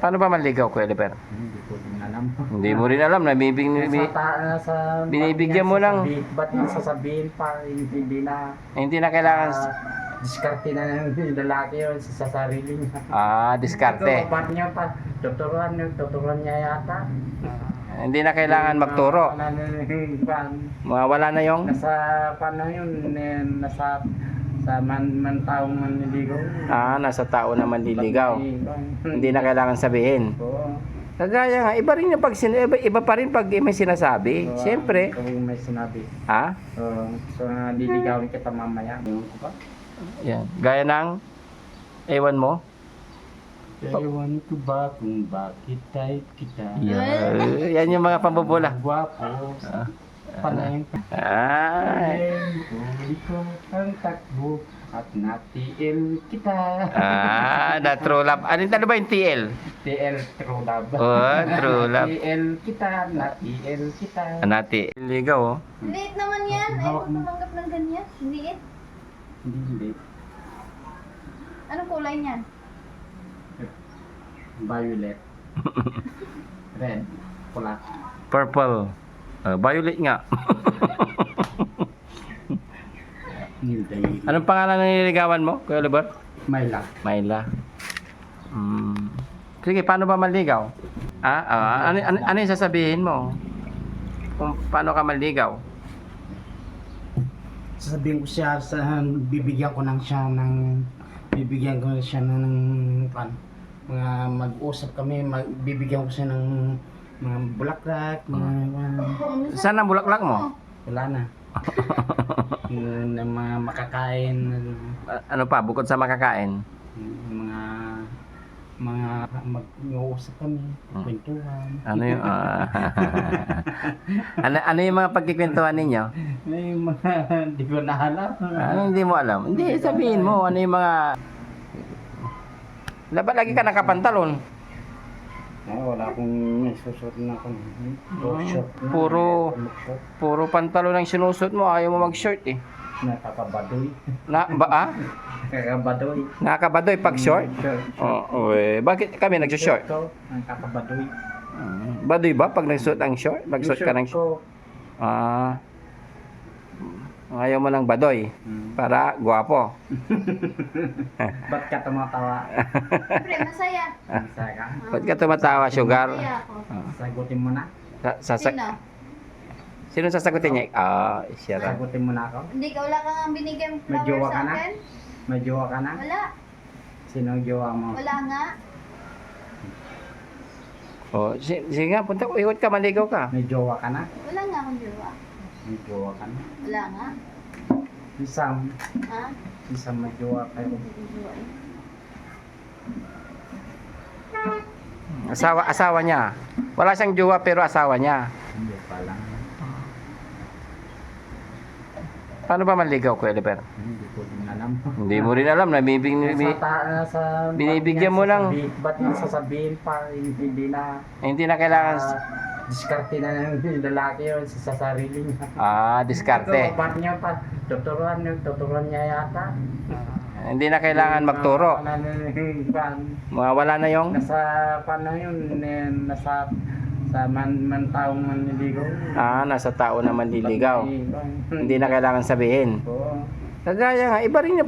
Paano ba manligaw, Kuya Oliver? Hindi ko din alam. Hindi mo rin alam, binibigyan mo lang. Ba't yung sasabihin pa, hindi na, Hindi na kailangan. diskarte na ng lalaki yun sa sarili niya. Diskarte. Ito, ba't niya pa, tuturuan niya yata. Hindi na kailangan magturo. Wala na yung. Nasa, paano yun, nasa, sa taong manliligaw. Nasa tao na manliligaw. Hindi na kailangan sabihin. Oo. Kagaya nga, iba rin yung iba pa rin pag may sinasabi. Siyempre. Kung may sinabi. So, liligawin kita mamaya. Ewan ko ba? Yan. Gaya ng, ewan mo. Ewan ko ba kung bakit tayo kita. Yan yung mga pambubula. Gwapo. Panayang huli ko ang takbo at na-TL kita. Na true love. Ano ba yung TL? TL true love. True love. TL kita, na-TL kita. Nati. Ligaw, oh. Liit naman yan. Ay, huwag tumanggap ng ganyan. Liit. Hindi. Anong kulay niyan? Violet. Red. Pula. Purple. Violet nga. Anong pangalan ng nililigawan mo, Kuya Oliver? Myla. Myla. Sige, paano ba manligaw? Ano yung sasabihin mo? Kung paano ka manligaw? Sasabihin ko siya, bibigyan ko siya ng mga mag-usap kami, bibigyan ko siya ng mga bulaklak, Saan ang bulaklak mo? wala na. Na mga makakain, Ano pa, bukod sa makakain? mga mag-uusap kami, kwentuhan. Ano yung ano yung mga pagkikwentuhan ninyo? May mga hindi ko na alam. Ano hindi mo alam? Hindi, sabihin mo ano yung mga. Dapat lagi ka nakapantalon. Wala akong susuot na akong short na. Puro pantalon ang sinusot mo, ayaw mo mag-short eh. Nakakabadoy. Nakakabadoy. Nakakabadoy pag short? Bakit kami nagsushort? Nakakabadoy. Badoy ba pag nagsuot ang short? Magsuot ka ng short? Ayaw mo ng badoy para gwapo. Ba't ka tumatawa? Siyempre, masaya. Masaya ka? Ba't ka tumatawa, sugar? Masaya ako. Sagutin mo na. Sino? Sino sasagutin niya? Siya ra. Sagutin mo na ako. Hindi ka wala kang binigay May flower jowa sa ka na? akin? May jowa ka na? Wala. Sino ang jowa mo? Wala nga. Sige nga, punta ko, ikot ka, maligaw ka. May jowa ka na? Wala nga akong jowa. May jowa ka na? Wala nga. Isang Ha? may jowa kayo. Hindi ko jowa eh. Asawa niya. Wala siyang jowa pero asawa niya. Hindi pa lang. Paano ba manligaw, Kuya Oliver? Hindi ko din alam. Hindi mo rin alam, binibigyan mo lang. Ba't yung sasabihin pa, hindi na, Hindi na kailangan. diskarte na ng lalaki yun sa sarili niya. Diskarte. Ito, ba't niya pa, tuturuan niya yata. Hindi na kailangan magturo. Wala na yung. Nasa, paano yun, nasa, sa taong manliligaw. Nasa tao na manliligaw. Hindi na kailangan sabihin. Oo. Kagaya nga, iba rin yung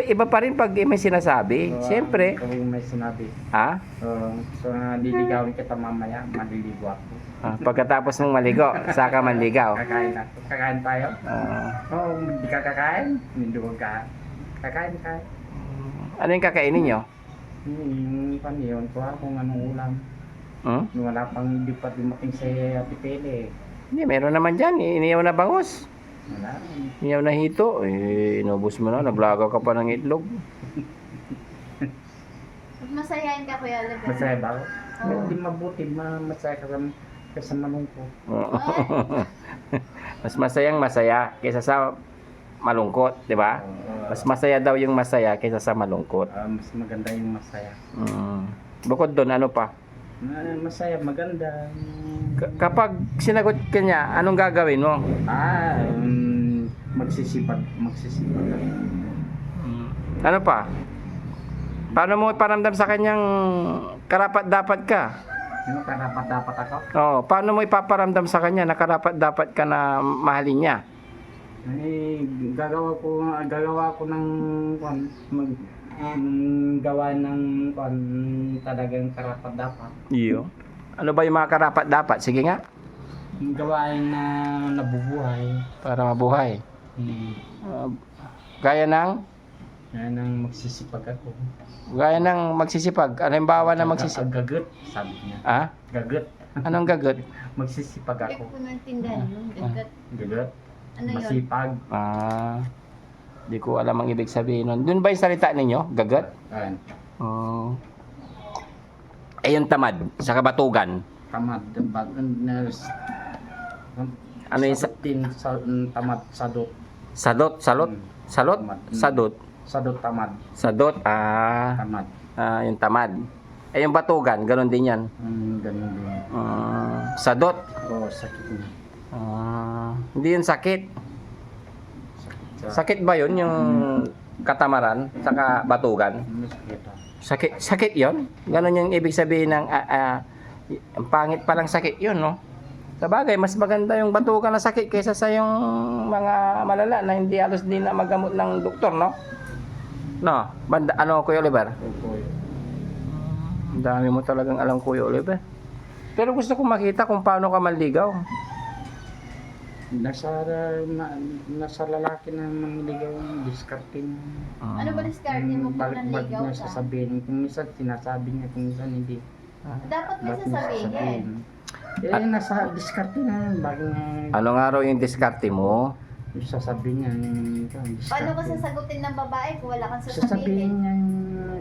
iba pa rin pag may sinasabi. Siyempre. Kung may sinabi. So, liligawin kita mamaya, maliligo ako. Pagkatapos mong maligo, saka manligaw. Kakain na. Kakain tayo? Hindi ka kakain? Hindi ko ka. Kakain. Ano yung kakainin nyo? Yung paniyon ko kung anong ulam. Wala pang hindi pa dumating sa Ate Pele. Hindi, meron naman dyan. Iniyaw na bangus. Wala. Iniyaw na hito. Inubos mo na. Nablagaw ka pa ng itlog. Masayahin ka, Kuya Oliver. Masaya ba ako? Hindi mabuti. Masaya ka sa malungkot. Mas masayang masaya kaysa sa malungkot, di ba? Mas masaya daw yung masaya kaysa sa malungkot. Mas maganda yung masaya. Bukod doon, ano pa? Masaya, maganda. Kapag sinagot ka niya, anong gagawin mo? Magsisipag. Ano pa? Paano mo iparamdam sa kanyang karapat-dapat ka? Ano dapat ako? Oo, paano mo ipaparamdam sa kanya na karapat-dapat ka na mahalin niya? Eh, gagawa ko ng gawa ng talagang karapat dapat. Iyo. Ano ba yung mga karapat-dapat? Sige nga. Gawain na nabubuhay. Para mabuhay. Hmm. Gaya ng? Yan ang magsisipag ako. Gaya ng magsisipag. Halimbawa na magsisipag. Gagot, sabi niya. Ah? Gagot. Anong gagot? Magsisipag Hindi ako. ko naintindihan yun. Gagat. Gagot. Ano yun? Masipag. Di ko alam ang ibig sabihin nun. Doon ba yung salita ninyo? Gagot? Ayan. Oh. Eh yung tamad sa kabatugan. Tamad. Ano yung tamad. Sadot. sadot? Salot? Salot? Tamad. Sadot? Sadot tamad. Sadot? Tamad. Yung tamad. Eh yung batugan, ganun din yan. Ganun din. Sadot? Oo, sakit na. Hindi yun sakit. Sakit ba yun yung katamaran sa batugan? Sakit. Sakit yun? Ganun yung ibig sabihin ng ang pangit palang sakit yun, no? Sa bagay, mas maganda yung batugan na sakit kaysa sa yung mga malala na hindi halos din na magamot ng doktor, no? No? Banda, ano, Kuya Oliver? Ang dami mo talagang alam, Kuya Oliver. Pero gusto kong makita kung paano ka manligaw. Nasa lalaki na mangligaw ang diskarte niya. Ano ba discard mo kung Balik nanligaw na ka? sasabihin. Kung minsan sinasabi niya, kung minsan hindi. Dapat may Ba't niya sasabihin. Nasa diskarte na yan. Bago nga Ano nga raw yung diskarte mo? yung sasabihin niya. Diskarte. Paano ka sasagutin ng babae kung wala kang Sasabihin sasabihin? niya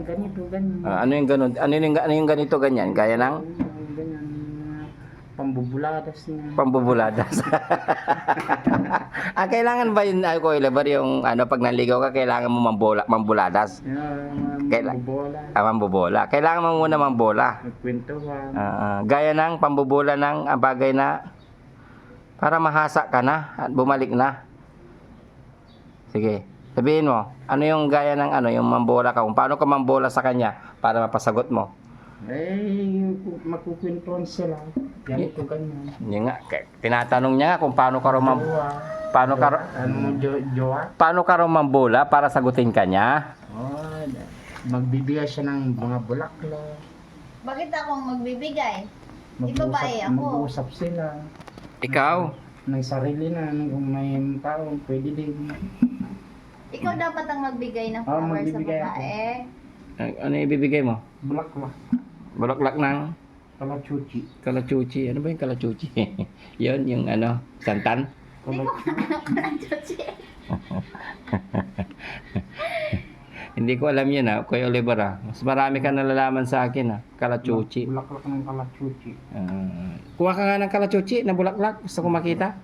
ganito, ganyan. Ano yung ganun? Ano yung ganito ganyan? Gaya ng Ganyan. Pambubuladas niya. pambubuladas. Kailangan ba yun, Kuya Oliver, yung ano, pag nanligaw ka, kailangan mo mambuladas? Pambubola. Mambobola. Kailangan mo muna mambola. Nagkwentuhan. Gaya ng pambobola ng bagay na para mahasa ka na at bumalik na. Sige, sabihin mo, ano yung gaya ng ano, yung mambola ka, kung paano ka mambola sa kanya para mapasagot mo. Magkukwentuhan sila. Ganito, ganyan. Yun nga, tinatanong niya nga kung paano ka raw paano ka Jowa? paano ka raw mambola para sagutin ka niya. Magbibigay siya ng mga bulaklak. Bakit ako ang magbibigay? Di babae ako. Mag-uusap sila. Ikaw, Ng sarili na. Kung may tao, pwede din. Ikaw dapat ang magbigay ng flowers sa magbibigay ako. babae. ano yung ibibigay mo? Bulaklak. Bulaklak ng Kalachuchi. kalachuchi. Ano ba yung kalachuchi? Yun, yung ano, santan. Kalachuchi. Hindi ko alam yun, Kuya Oliver, Mas marami ka nalalaman sa akin, Kalachuchi. Bulaklak ng kalachuchi. Kuha ka nga ng kalachuchi na bulaklak. Gusto ko makita.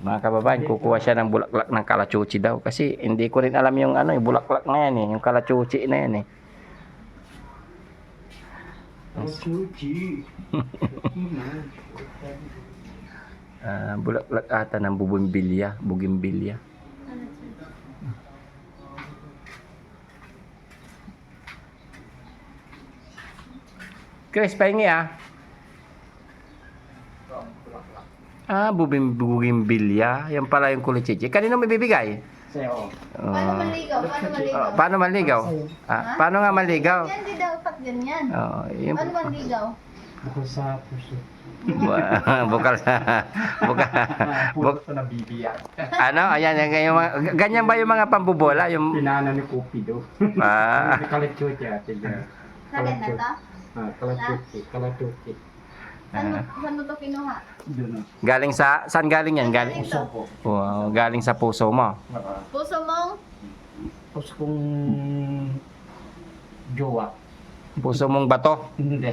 Mga kababayan, kukuha siya ng bulaklak ng kalachuchi daw. Kasi hindi ko rin alam yung ano, yung bulaklak na yan, yung kalachuchi na yan, Kalachuchi. Bulaklak ata ng bugimbilya. Chris, pahingi bugimbilya. Yan pala yung kulichichi. Kanino may bibigay? Sa'yo. Paano manligaw? Paano manligaw? Paano nga manligaw? Yan, di dapat ganyan. Yung Paano manligaw? Ako sa puso. bukal Puso na bibiyak. ano? Ayan, yung mga, ganyan ba yung mga pambubola? Yung Pinana ni Cupido. Kalachuchi ate. Sakit na to? Kalachuchi. Saan mo to kinuha? Doon. galing saan galing yan? Galing Puso ko. Wow, galing sa puso mo. Puso mong? Puso kong jowa. Puso mong bato. Hindi.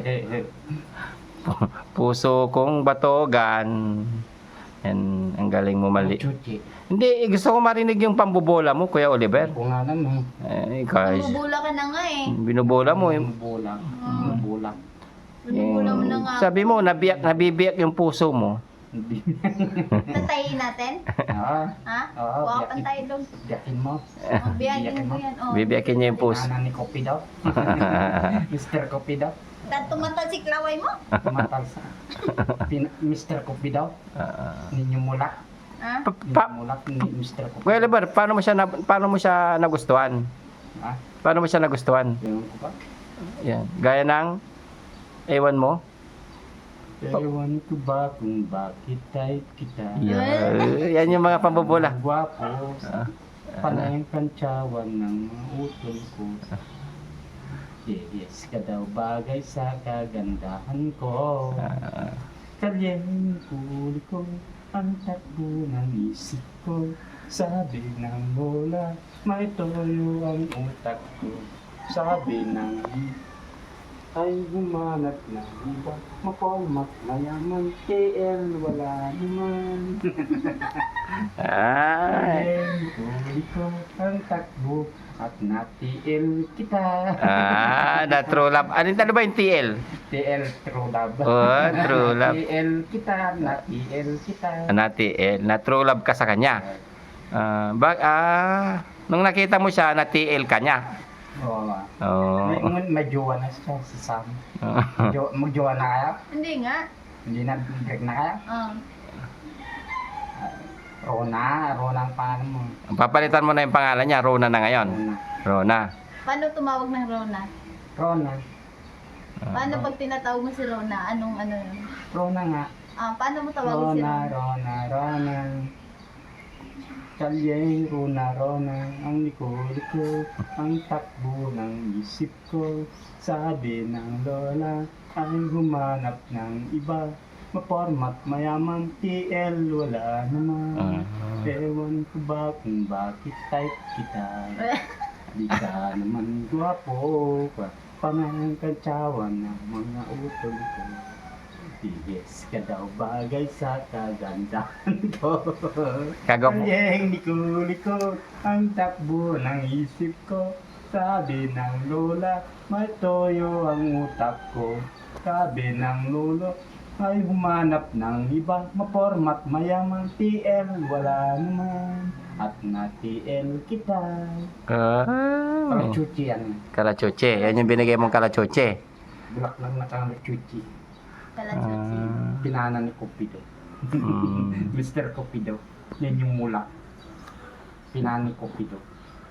Puso kong batogan. Yan, ang galing mo mali. Kalachuchi. Hindi, gusto ko marinig yung pambubola mo, Kuya Oliver. Kung nga naman. Guys, Bubula ka na nga eh. binubola mo. Bola. Binubula mo na nga. Sabi mo, nabibiyak yung puso mo. Hindi. Tatayin natin? Oo. Ha? Oo, Wawapan tayo doon. Biyakin mo. Mabiyakin mo yan. Oh. Bibiyakin niya yung post. Pinana ni Kopi daw. Mr. Kopi daw. Tumatal si Klaway mo? Tumatal sa. Mr. Kopi daw. Ninyo mulak. Ha? Ninyo mulak ni Mr. Kopi. Kuya Liber, paano mo siya nagustuhan? Ha? Paano mo siya nagustuhan? Ewan ko ba? Yan. Gaya ng ewan mo. Ewan ko ba kung bakit tayo kita. Yan yung mga pambubula. Ang gwapo. Panay ang kantsawan ng mga utol ko. Yes ka daw bagay sa kagandahan ko. Kalyehin huli ko ang takbo ng isip ko. Sabi ng lola, may toyo ang utak ko. Sabi ng ay humanap na iba, mapamak, mayaman, KL, wala naman. Ay. Huli ko ang takbo at na-TL kita. Na true love. Ano ba yung TL? TL True Love. Oh, true love. TL kita, na-TL kita. Na TL. Na true love ka sa kanya. Nung nakita mo siya, na TL ka niya. Oo. Oh. May jowa na siya, si Sam. Magjowa na kayo? Hindi nga. Hindi na, break na kayo? Rona ang pangalan mo. Papalitan mo na yung pangalan niya. Rona na ngayon. Rona. Paano tumawag ng Rona? Rona. Paano pag tinatawag mo si Rona? Anong ano yun? Rona nga. Paano mo tawagin si Rona? Rona. Kalyeng, Rona. Ang liko-liko, ang takbo ng isip ko. Sabi ng lola, ay humanap ng iba. Mapormat, mayaman, TL, wala naman. Ewan ko ba kung bakit type kita. Di ka naman gwapo, pangang kantsawan ng mga utol ko. Yes ka daw bagay sa kagandahan ko. Kagwapo. Kalyeng liko-liko, ang takbo ng isip ko. Sabi ng lola, may toyo ang utak ko. Sabi ng lolo, ay humanap ng iba, mapormat, mayaman, TL, wala naman. At na-TL kita. Kalachuchi yan. Kalachoche. Yan yung binigay mong kalachoche. Bulak lang na kalachuchi. Kalachotsi. Pinana ni Cupido. Mr. Cupido. Yan yung mulak. Pinana ni Cupido.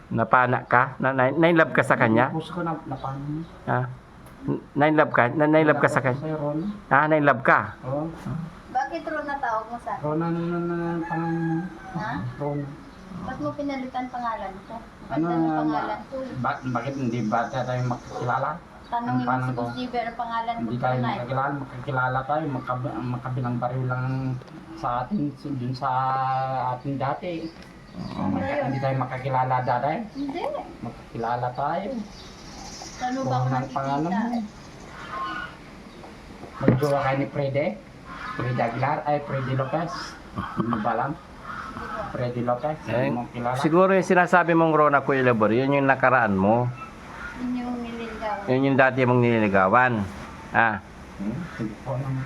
Napana ka? Na-love ka sa kanya? Puso ko na napano. Ha? Na-love ka? Na-love ka sa kanya? Sa'yo, Ron. Na-love ka? Oo. Bakit Rona tawag mo sa akin? Rona na pangalan mo. Ha? Rona. Ba't mo pinalitan pangalan ko? Ano, Ganda ng pangalan ko. bakit hindi ba tayo makakilala? Tanongin mo paano si ba? Kusiber ang pangalan ko. Hindi tayo tunay. makakilala tayo, magkabilang baril lang sa atin, dun sa atin dati. Ano yun? Hindi tayo makakilala dati, Hindi. makakilala tayo. Ano ba ako Kung ang pangalan mo? nakikita? Magjowa kayo ni Freddy Aguilar, ay Freddy Lopez. Hindi mo ba alam? Freddy Lopez, hindi mo kilala. Siguro yung sinasabi mong Rona Kuya Labor, yun yung nakaraan mo. Yun yung nililigawan. Yun yung dati mong nililigawan. Hindi po naman.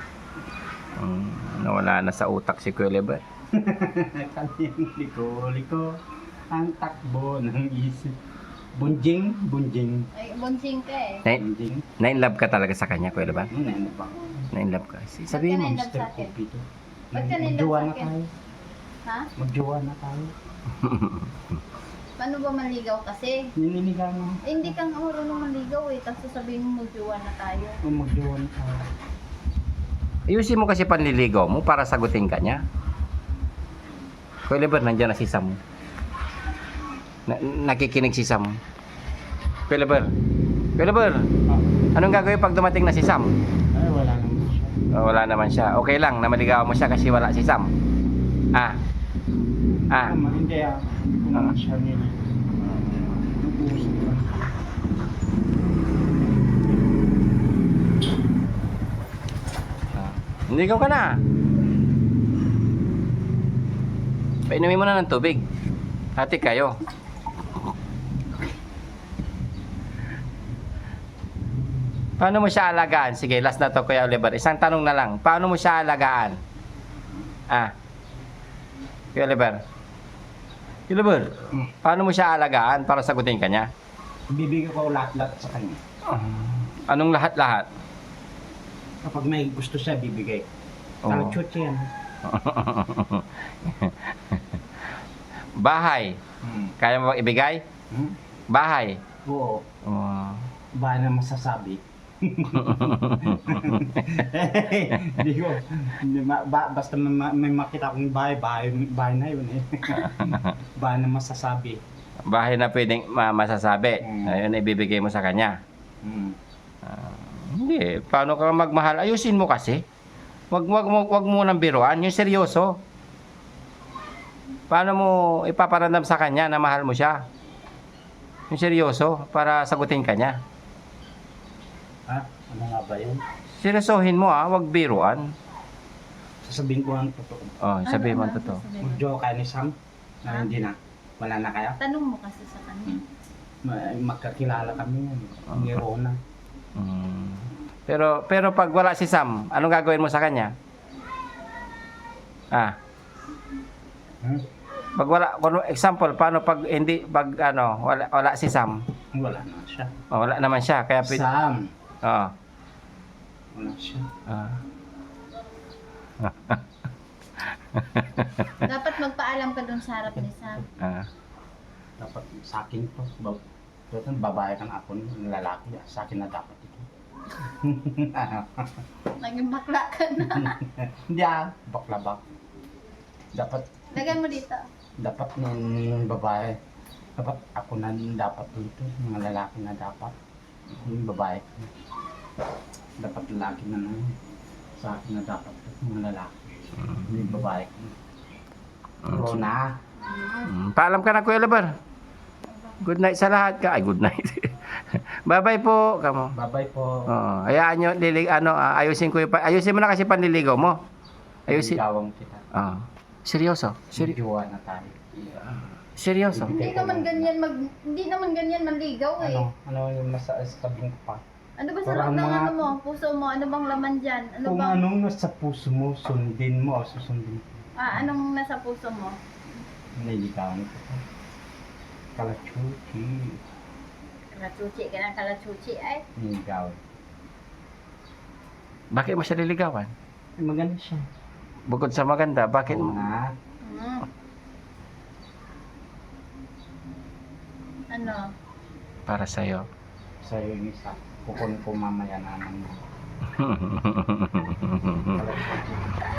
Nawala na sa utak si Kuya Labor. Kanyang liko-liko, ang takbo ng isip. Bunjing. Ay, bonsing ka eh. Bunjing. Na-in-love ka talaga sa kanya, Kuya Labor? Ano ba? Na-in-love ka. Sabihin mo. Ba't ka na-in-love sa akin? Cupido. Ba't ka na-in-love Magjowa sa na akin? tayo. Ha? Magjowa na tayo. Paano ba maligaw kasi? Nininigang mo. Eh, hindi kang marunong maligaw eh. Tapos sasabihin mo magjowa na tayo. Magjowa na tayo. Ayusin mo kasi panliligaw mo para sagutin ka niya. Kuya Labor, nandiyan na si Sam. Nakikinig si Sam. Kuya Labor. Kuya Labor, anong gagawin pag dumating na si Sam? Ay, wala naman siya. Wala naman siya. Okay lang na maligawan mo siya kasi wala si Sam. Hindi ah. Kung naman siya nila. Nag-uusap lang. Naligaw ka na. Painumin mo na ng tubig. Hati kayo. Paano mo siya alagaan? Sige, last na to Kuya Oliver. Isang tanong na lang. Paano mo siya alagaan? Ah. Kuya Oliver. Kuya Oliver, paano mo siya alagaan para sagutin ka niya? Bibigyan ko lahat-lahat sa kanya. Anong lahat-lahat? Kapag may gusto siya, bibigay. Oo. Talachot yan. Bahay. Kaya mo bang ibigay? Hmm? Bahay. Oo. Oh. Ba na masasabi? Hindi ko. Basta may makita akong bahay na yun eh. Ba na masasabi. Bahay na pwedeng masasabi. Mm. Ayun, ibibigay mo sa kanya. Hmm. Hindi. Paano ka magmahal? Ayusin mo kasi. Wag mo nang biruan. Yung seryoso. Paano mo ipaparamdam sa kanya na mahal mo siya? Yung seryoso para sagutin ka niya. Ha? Ano nga ba yun? Seryosohin mo wag biruan. Sasabihin ko ang totoo. Oh, sabihin mo ang Ano, totoo. sasabihin mo? Mag-joke kayo ni Sam na hindi na. Wala na kayo. Tanong mo kasi sa kanya. Magkakilala kami yan. Hindi Rona. Mm. Pero pag wala si Sam, anong gagawin mo sa kanya? Hmm? Pag wala, example, paano pag wala si Sam? Wala na siya. Wala naman siya, kaya Sam. Oo. Wala siya. Dapat magpaalam ka dun sa harap ni Sam. Dapat sa akin to. Babae kang ako ng lalaki. Sa akin na dapat ito. Naging bakla ka na. Hindi bakla ba? Lagay mo dito. Dapat ng babae. Dapat ako na dapat dito. Mga lalaki na dapat. Yung babae. Dapat lalaki na lang. Sa akin na dapat ito. Mga lalaki. Yung babae. Rona. Paalam ka na, Kuya Labar. Good night sa lahat ka. Ay, good night. Bye-bye po. Kamo. Bye-bye po. Hayaan nyo, ayusin ko ayusin mo na kasi panliligaw mo. Ayusin. Ligawang kita. Seryoso? Jowa na tayo. Seryoso? Hindi naman ganyan manligaw eh. Ano yung nasa tabing ko pa? Ano ba sa Parang loob ng mga- ano mo? Puso mo? Ano bang laman dyan? Ano Kung bang, anong nasa puso mo, sundin mo o susundin ko. anong nasa puso mo? Niligawan ko pa. Kalachuchi. Kalachuchi ka ng kalachuchi ay. Niligawan. Bakit mo siya liligawan? Maganda siya. Bukod sa maganda, bakit mo? Na, Hmm. Ano? Para sa'yo. sa'yo yung isa. Kukunin ko mamaya naman. Kalachuchi.